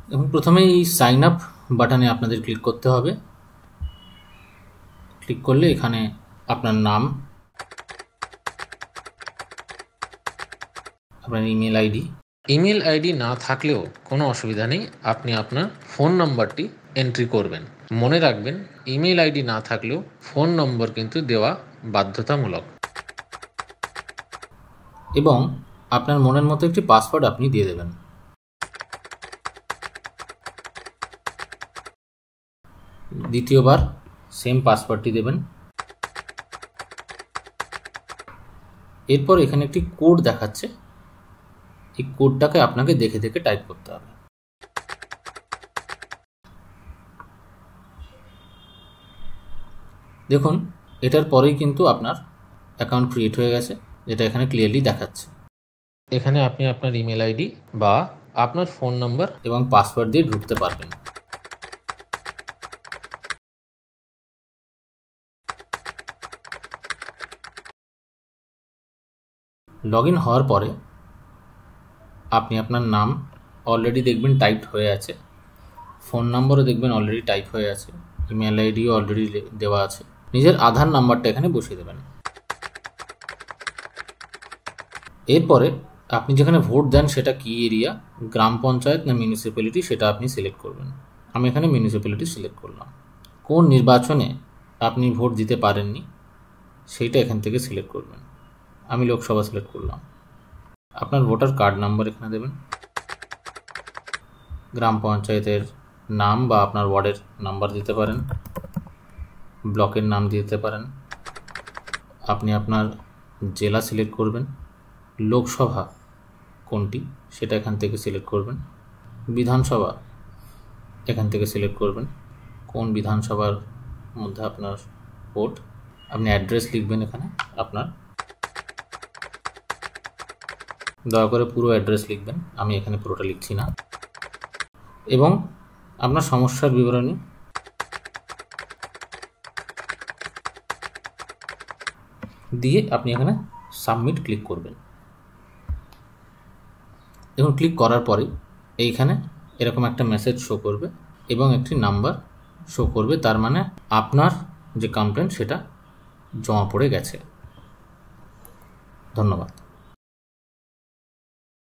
এবং প্রথমেই এই সাইন আপ বাটনে আপনাদের ক্লিক করতে হবে। ক্লিক করলে এখানে আপনার নাম, আপনার ইমেল আইডি না থাকলেও কোনো অসুবিধা নেই, আপনি আপনার ফোন নম্বরটি এন্ট্রি করবেন। মনে রাখবেন, ইমেল আইডি না থাকলেও ফোন নম্বর কিন্তু দেওয়া বাধ্যতামূলক। এবং আপনার মনের মতো একটি পাসওয়ার্ড আপনি দিয়ে দেবেন। দ্বিতীয়বার সেম পাসওয়ার্ডটি দেবেন। এরপর এখানে একটি কোড দেখাচ্ছে, এই কোডটাকে আপনাকে দেখে দেখে টাইপ করতে হবে। দেখুন, এটার পরেই কিন্তু আপনার অ্যাকাউন্ট ক্রিয়েট হয়ে গেছে, যেটা এখানে ক্লিয়ারলি দেখাচ্ছে। এখানে আপনি আপনার ইমেল আইডি বা আপনার ফোন নাম্বার এবং পাসওয়ার্ড দিয়ে ঢুকতে পারবেন। লগ ইন হওয়ার পরে আপনি আপনার নাম অলরেডি দেখবেন টাইপড হয়ে আছে, ফোন নাম্বারও দেখবেন অলরেডি টাইপ হয়ে আছে, ইমেল আইডিও অলরেডি দেওয়া আছে। নিজের আধার নাম্বারটা এখানে বসিয়ে দেবেন। এরপরে আপনি যেখানে ভোট দেন সেটা কি এরিয়া, গ্রাম পঞ্চায়েত না মিউনিসিপ্যালিটি, সেটা আপনি সিলেক্ট করবেন। আমি এখানে মিউনিসিপ্যালিটি সিলেক্ট করলাম। কোন নির্বাচনে আপনি ভোট দিতে পারেননি সেইটা এখান থেকে সিলেক্ট করবেন। আমি লোকসভা সিলেক্ট করলাম। আপনার ভোটার কার্ড নাম্বার এখানে দেবেন। গ্রাম পঞ্চায়েতের নাম বা আপনার ওয়ার্ডের নাম্বার দিতে পারেন, ব্লকের নাম দিতে পারেন। আপনি আপনার জেলা সিলেক্ট করবেন, লোকসভা কোনটি সেটা এখান থেকে সিলেক্ট করবেন, বিধানসভা এখান থেকে সিলেক্ট করবেন, কোন বিধানসভার মধ্যে আপনার ভোট। আপনি অ্যাড্রেস লিখবেন এখানে আপনার, দয়া করে পুরো অ্যাড্রেস লিখবেন, আমি এখানে পুরোটা লিখছি না। এবং আপনার সমস্যার বিবরণী দিয়ে আপনি এখানে সাবমিট ক্লিক করবেন। এবং ক্লিক করার পরে এইখানে এরকম একটা মেসেজ শো করবে এবং একটি নাম্বার শো করবে, তার মানে আপনার যে কমপ্লেন সেটা জমা পড়ে গেছে। ধন্যবাদ।